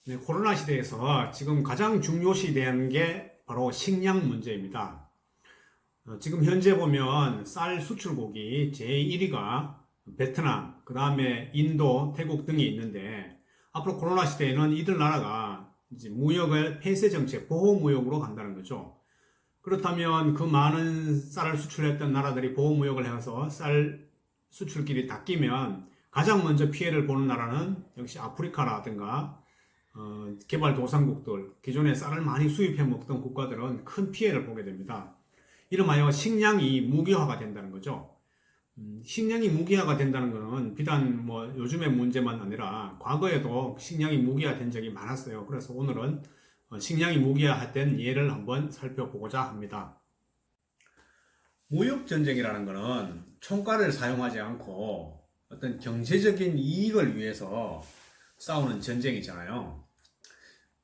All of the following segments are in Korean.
네, 코로나 시대에서 지금 가장 중요시되는 게 바로 식량 문제입니다. 지금 현재 보면 쌀 수출국이 제1위가 베트남, 그 다음에 인도, 태국 등이 있는데 앞으로 코로나 시대에는 이들 나라가 이제 무역을 폐쇄 정책, 보호 무역으로 간다는 거죠. 그렇다면 그 많은 쌀을 수출했던 나라들이 보호 무역을 해서 쌀 수출길이 닫히면 가장 먼저 피해를 보는 나라는 역시 아프리카라든가 개발도상국들, 기존에 쌀을 많이 수입해 먹던 국가들은 큰 피해를 보게 됩니다. 이름하여 식량이 무기화가 된다는 거죠. 식량이 무기화가 된다는 것은 비단 뭐 요즘의 문제만 아니라 과거에도 식량이 무기화된 적이 많았어요. 그래서 오늘은 식량이 무기화된 예를 한번 살펴보고자 합니다. 무역전쟁이라는 것은 총과를 사용하지 않고 어떤 경제적인 이익을 위해서 싸우는 전쟁이잖아요.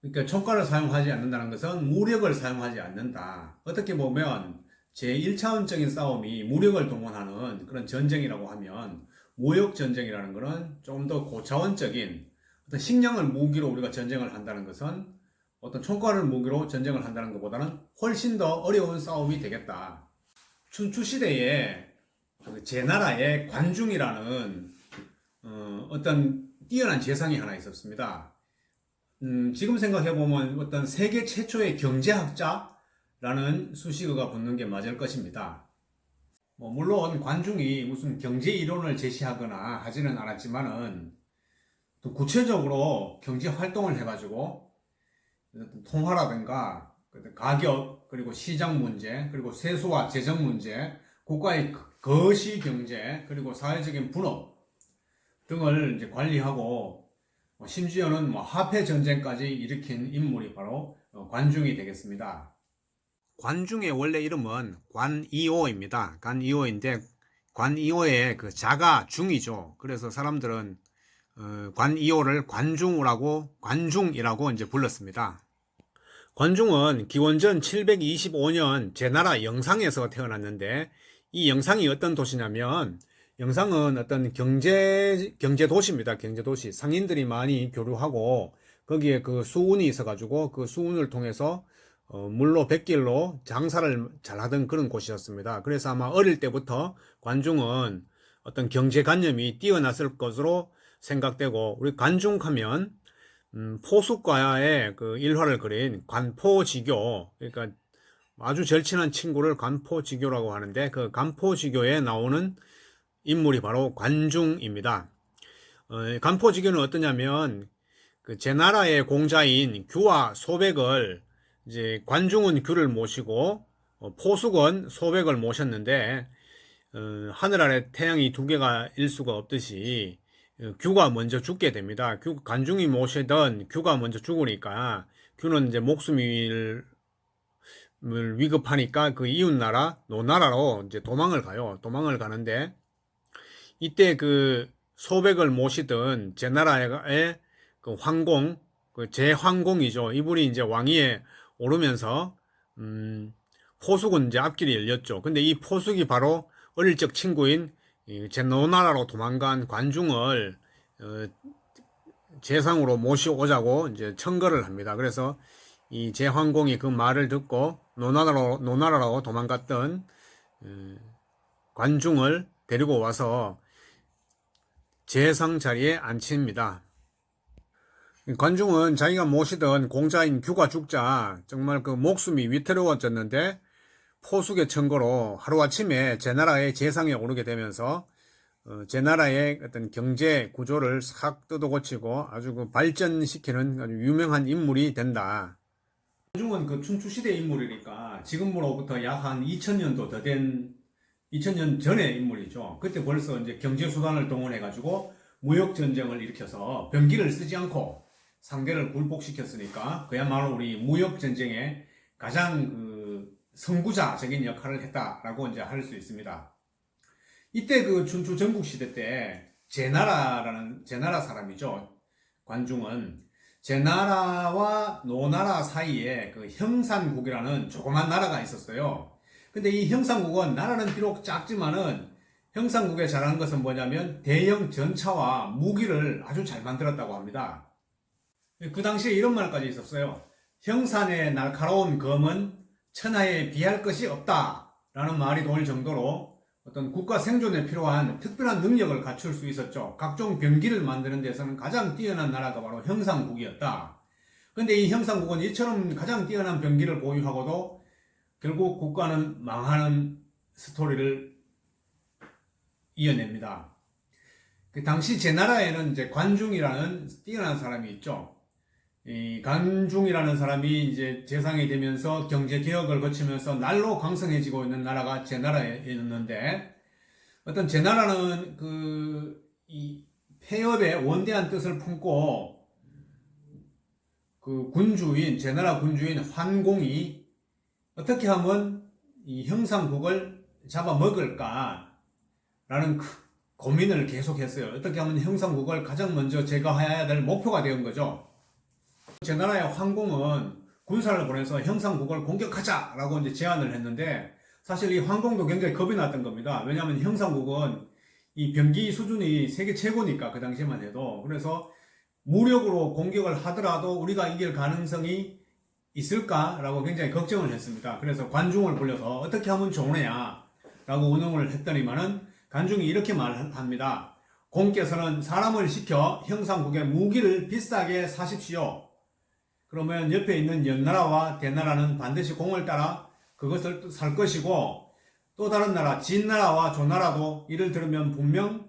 그러니까 총과를 사용하지 않는다는 것은 무력을 사용하지 않는다. 어떻게 보면 제1차원적인 싸움이 무력을 동원하는 그런 전쟁이라고 하면 무역전쟁이라는 것은 좀 더 고차원적인 어떤 식량을 무기로 우리가 전쟁을 한다는 것은 어떤 총과를 무기로 전쟁을 한다는 것보다는 훨씬 더 어려운 싸움이 되겠다. 춘추시대에 제나라의 관중이라는 어떤 뛰어난 재상이 하나 있었습니다. 지금 생각해보면 어떤 세계 최초의 경제학자라는 수식어가 붙는 게 맞을 것입니다. 물론 관중이 무슨 경제 이론을 제시하거나 하지는 않았지만은 또 구체적으로 경제 활동을 해가지고 통화라든가 가격, 그리고 시장 문제, 그리고 세수와 재정 문제, 국가의 거시 경제, 그리고 사회적인 분업 등을 이제 관리하고 심지어는 화폐 전쟁까지 일으킨 인물이 바로 관중이 되겠습니다. 관중의 원래 이름은 관이오입니다. 관이오인데 관이오의 그 자가 중이죠. 그래서 사람들은 관이오를 관중이라고 이제 불렀습니다. 관중은 기원전 725년 제나라 영상에서 태어났는데 이 영상이 어떤 도시냐면 영상은 어떤 경제 도시입니다. 경제 도시. 상인들이 많이 교류하고 거기에 그 수운이 있어가지고 그 수운을 통해서 물로 백길로 장사를 잘하던 그런 곳이었습니다. 그래서 아마 어릴 때부터 관중은 어떤 경제관념이 뛰어났을 것으로 생각되고 우리 관중하면 포숙과의 그 일화를 그린 관포지교, 그러니까 아주 절친한 친구를 관포지교라고 하는데 그 관포지교에 나오는 인물이 바로 관중입니다. 관포지교는 어떠냐면 그 제나라의 공자인 규와 소백을 이제 관중은 규를 모시고 포숙은 소백을 모셨는데 하늘 아래 태양이 두 개가 일 수가 없듯이 규가 먼저 죽게 됩니다. 관중이 모시던 규가 먼저 죽으니까 규는 이제 목숨을 위급하니까 그 이웃나라 노나라로 이제 도망을 가요. 도망을 가는데 이때 그 소백을 모시던 제나라의 그 황공, 그 제황공이죠. 이분이 이제 왕위에 오르면서 포숙은 이제 앞길이 열렸죠. 근데 이 포숙이 바로 어릴 적 친구인 제노나라로 도망간 관중을 재상으로 모시오자고 이제 청거를 합니다. 그래서 이 제황공이 그 말을 듣고 노나라로 도망갔던 관중을 데리고 와서 재상 자리에 앉힙니다. 관중은 자기가 모시던 공자인 규가 죽자 정말 그 목숨이 위태로워졌는데 포숙의 청거로 하루아침에 제나라의 재상에 오르게 되면서 제나라의 어떤 경제 구조를 싹 뜯어고치고 아주 그 발전시키는 아주 유명한 인물이 된다. 관중은 그 춘추시대 인물이니까 지금으로부터 약 한 2000년도 더 된 2000년 전의 인물이죠. 그때 벌써 이제 경제수단을 동원해가지고 무역전쟁을 일으켜서 병기를 쓰지 않고 상대를 굴복시켰으니까 그야말로 우리 무역전쟁의 가장 그 선구자적인 역할을 했다라고 이제 할 수 있습니다. 이때 그 춘추 전국시대 때 제나라 사람이죠. 관중은 제나라와 노나라 사이에 그 형산국이라는 조그만 나라가 있었어요. 근데 이 형산국은 나라는 비록 작지만은 형산국에 잘하는 것은 뭐냐면 대형 전차와 무기를 아주 잘 만들었다고 합니다. 그 당시에 이런 말까지 있었어요. 형산의 날카로운 검은 천하에 비할 것이 없다라는 말이 돌 정도로 어떤 국가 생존에 필요한 특별한 능력을 갖출 수 있었죠. 각종 병기를 만드는 데서는 가장 뛰어난 나라가 바로 형상국이었다. 근데 이 형상국은 이처럼 가장 뛰어난 병기를 보유하고도 결국 국가는 망하는 스토리를 이어냅니다. 그 당시 제나라에는 이제 관중이라는 뛰어난 사람이 있죠. 이 관중이라는 사람이 이제 재상이 되면서 경제 개혁을 거치면서 날로 강성해지고 있는 나라가 제나라였는데, 어떤 제나라는 이 폐업의 원대한 뜻을 품고 그 군주인 제나라 군주인 환공이 어떻게 하면 이 형상국을 잡아먹을까라는 고민을 계속했어요. 어떻게 하면 형상국을 가장 먼저 제거해야 될 목표가 된 거죠. 제나라의 황공은 군사를 보내서 형상국을 공격하자라고 이제 제안을 했는데, 사실 이 황공도 굉장히 겁이 났던 겁니다. 왜냐하면 형상국은 이 병기 수준이 세계 최고니까, 그 당시만 해도. 그래서 무력으로 공격을 하더라도 우리가 이길 가능성이 있을까라고 굉장히 걱정을 했습니다. 그래서 관중을 불러서 어떻게 하면 좋으냐라고 의논을 했더니만은 관중이 이렇게 말합니다. 공께서는 사람을 시켜 형상국의 무기를 비싸게 사십시오. 그러면 옆에 있는 연나라와 대나라는 반드시 공을 따라 그것을 살 것이고, 또 다른 나라 진나라와 조나라도 이를 들으면 분명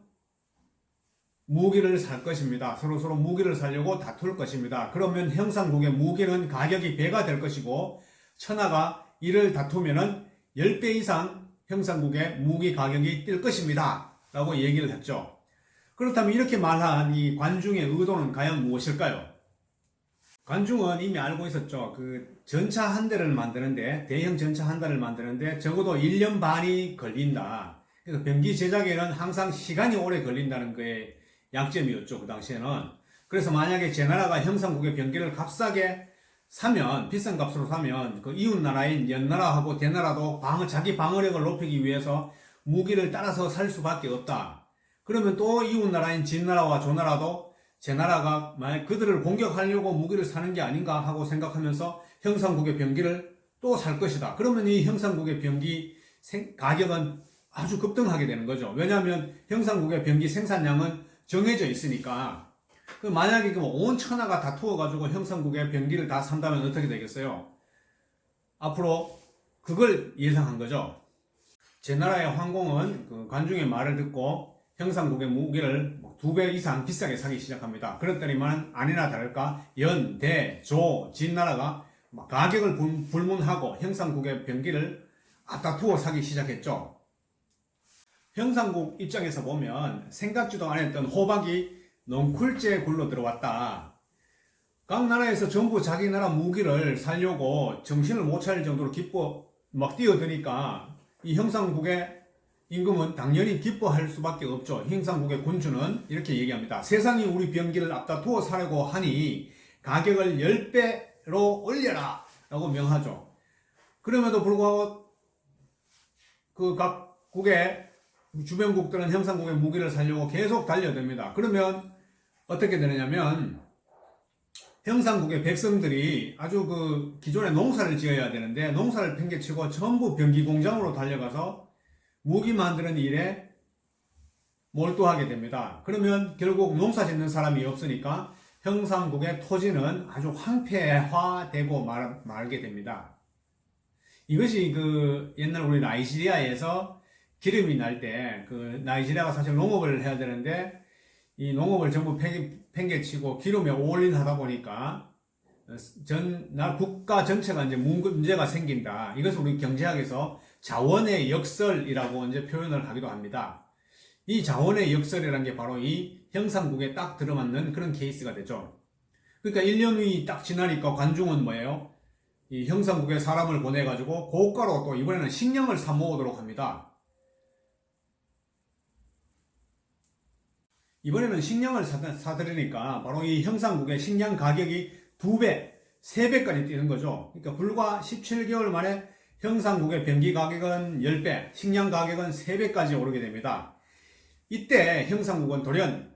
무기를 살 것입니다. 서로 무기를 사려고 다툴 것입니다. 그러면 형상국의 무기는 가격이 배가 될 것이고, 천하가 이를 다투면은 10배 이상 형상국의 무기 가격이 뛸 것입니다. 라고 얘기를 했죠. 그렇다면 이렇게 말한 이 관중의 의도는 과연 무엇일까요? 관중은 이미 알고 있었죠. 그 전차 한 대를 만드는데, 대형 전차 한 대를 만드는데 적어도 1년 반이 걸린다. 그래서 병기 제작에는 항상 시간이 오래 걸린다는 거에 약점이었죠, 그 당시에는. 그래서 만약에 제나라가 형상국의 병기를 값싸게 사면, 비싼 값으로 사면 그 이웃 나라인 연나라하고 대나라도 자기 방어력을 높이기 위해서 무기를 따라서 살 수밖에 없다. 그러면 또 이웃 나라인 진나라와 조나라도 제나라가 만약 그들을 공격하려고 무기를 사는 게 아닌가 하고 생각하면서 형상국의 병기를 또 살 것이다. 그러면 이 형상국의 병기 가격은 아주 급등하게 되는 거죠. 왜냐하면 형상국의 병기 생산량은 정해져 있으니까. 만약에 온 천하가 다투어가지고 형상국의 병기를 다 산다면 어떻게 되겠어요? 앞으로 그걸 예상한 거죠. 제나라의 황공은 그 관중의 말을 듣고 형상국의 무기를 2배 이상 비싸게 사기 시작합니다. 그랬더니만 아니나 다를까 연, 대, 조, 진나라가 가격을 불문하고 형상국의 병기를 앞다투어 사기 시작했죠. 형상국 입장에서 보면 생각지도 않았던 호박이 넝쿨째 굴러 들어왔다. 각 나라에서 전부 자기 나라 무기를 살려고 정신을 못 차릴 정도로 뛰어드니까 이 형상국의 임금은 당연히 기뻐할 수밖에 없죠. 형상국의 군주는 이렇게 얘기합니다. 세상이 우리 병기를 앞다투어 사려고 하니 가격을 10배로 올려라 라고 명하죠. 그럼에도 불구하고 그 각국의 주변국들은 형상국의 무기를 살려고 계속 달려듭니다. 그러면 어떻게 되느냐면 형상국의 백성들이 아주 그 기존에 농사를 지어야 되는데 농사를 팽개치고 전부 병기 공장으로 달려가서 무기 만드는 일에 몰두하게 됩니다. 그러면 결국 농사 짓는 사람이 없으니까 형상국의 토지는 아주 황폐화되고 말게 됩니다. 이것이 그 옛날 우리 나이지리아에서 기름이 날 때 그 나이지리아가 사실 농업을 해야 되는데 이 농업을 전부 팽개치고 기름에 올인하다 보니까 국가 전체가 이제 문제가 생긴다. 이것을 우리 경제학에서 자원의 역설이라고 이제 표현을 하기도 합니다. 이 자원의 역설이라는 게 바로 이 형상국에 딱 들어맞는 그런 케이스가 되죠. 그러니까 1년이 딱 지나니까 관중은 뭐예요? 이 형상국에 사람을 보내가지고 고가로 또 이번에는 식량을 사 모으도록 합니다. 이번에는 식량을 사들이니까 바로 이 형상국의 식량 가격이 2배, 3배까지 뛰는 거죠. 그러니까 불과 17개월 만에 형상국의 병기 가격은 10배, 식량 가격은 3배까지 오르게 됩니다. 이때 형상국은 돌연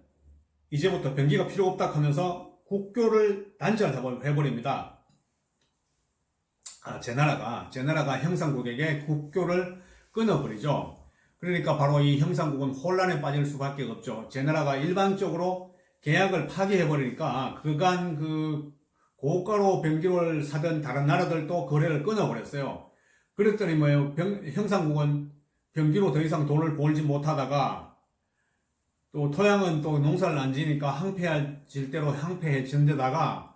이제부터 병기가 필요 없다 하면서 국교를 단절해버립니다. 제 나라가 형상국에게 국교를 끊어버리죠. 그러니까 바로 이 형상국은 혼란에 빠질 수밖에 없죠. 제 나라가 일방적으로 계약을 파기해버리니까 그간 그 고가로 병기를 사던 다른 나라들도 거래를 끊어버렸어요. 그랬더니 뭐예요? 형상국은 병기로 더 이상 돈을 벌지 못하다가 또 토양은 또 농사를 안 지니까 항폐해질 대로 항폐해진 데다가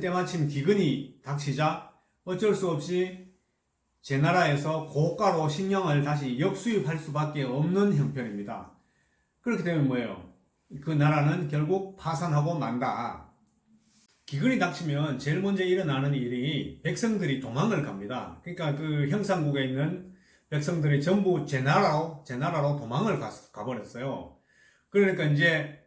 때마침 기근이 닥치자 어쩔 수 없이 제 나라에서 고가로 식량을 다시 역수입할 수밖에 없는 형편입니다. 그렇게 되면 뭐예요? 그 나라는 결국 파산하고 만다. 기근이 닥치면 제일 먼저 일어나는 일이 백성들이 도망을 갑니다. 그러니까 그 형상국에 있는 백성들이 전부 제 나라로 도망을 가버렸어요. 그러니까 이제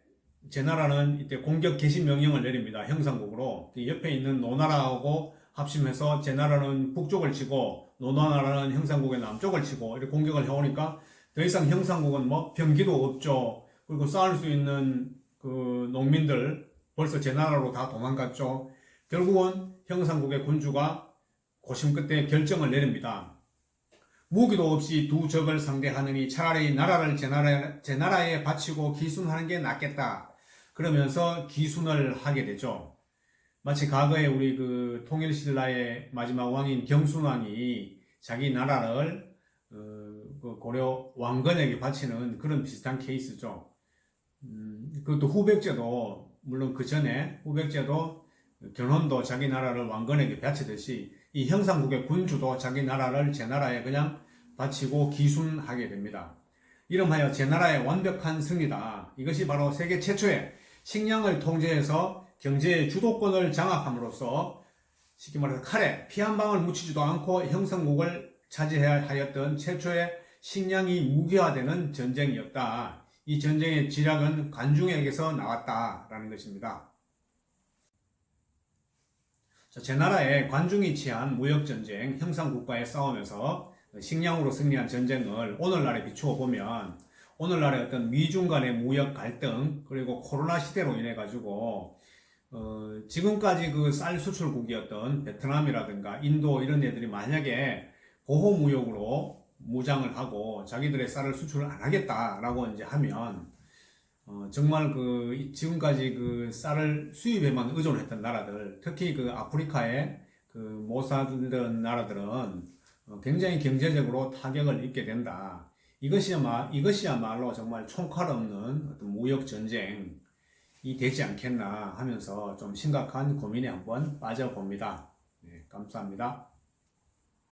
제 나라는 이때 공격 개시 명령을 내립니다. 형상국으로. 옆에 있는 노나라하고 합심해서 제 나라는 북쪽을 치고 노나라는 형상국의 남쪽을 치고 이렇게 공격을 해오니까 더 이상 형상국은 뭐 병기도 없죠. 그리고 싸울 수 있는 그 농민들 벌써 제 나라로 다 도망갔죠. 결국은 형상국의 군주가 고심 끝에 결정을 내립니다. 무기도 없이 두 적을 상대하느니 차라리 나라를 제 나라에 바치고 기순하는 게 낫겠다. 그러면서 기순을 하게 되죠. 마치 과거에 우리 그 통일신라의 마지막 왕인 경순왕이 자기 나라를 그 고려 왕건에게 바치는 그런 비슷한 케이스죠. 그것도 후백제도 물론 그 전에 후백제도 견훤도 자기 나라를 왕건에게 바치듯이 이 형상국의 군주도 자기 나라를 제 나라에 그냥 바치고 기순하게 됩니다. 이름하여 제 나라의 완벽한 승리다. 이것이 바로 세계 최초의 식량을 통제해서 경제의 주도권을 장악함으로써 쉽게 말해서 칼에 피 한 방울 묻히지도 않고 형상국을 차지해야 하였던 최초의 식량이 무기화되는 전쟁이었다. 이 전쟁의 지략은 관중에게서 나왔다라는 것입니다. 제 나라의 관중이 취한 무역전쟁, 형상국과의 싸움에서 식량으로 승리한 전쟁을 오늘날에 비추어 보면 오늘날의 어떤 미중 간의 무역 갈등 그리고 코로나 시대로 인해 가지고 지금까지 그 쌀 수출국이었던 베트남이라든가 인도 이런 애들이 만약에 보호무역으로 무장을 하고 자기들의 쌀을 수출을 안 하겠다라고 이제 하면 정말 그 지금까지 그 쌀을 수입에만 의존했던 나라들, 특히 그 아프리카에 그 못 살던 나라들은 굉장히 경제적으로 타격을 입게 된다. 이것이야말로 정말 총칼 없는 어떤 무역 전쟁이 되지 않겠나 하면서 좀 심각한 고민에 한번 빠져봅니다. 네, 감사합니다.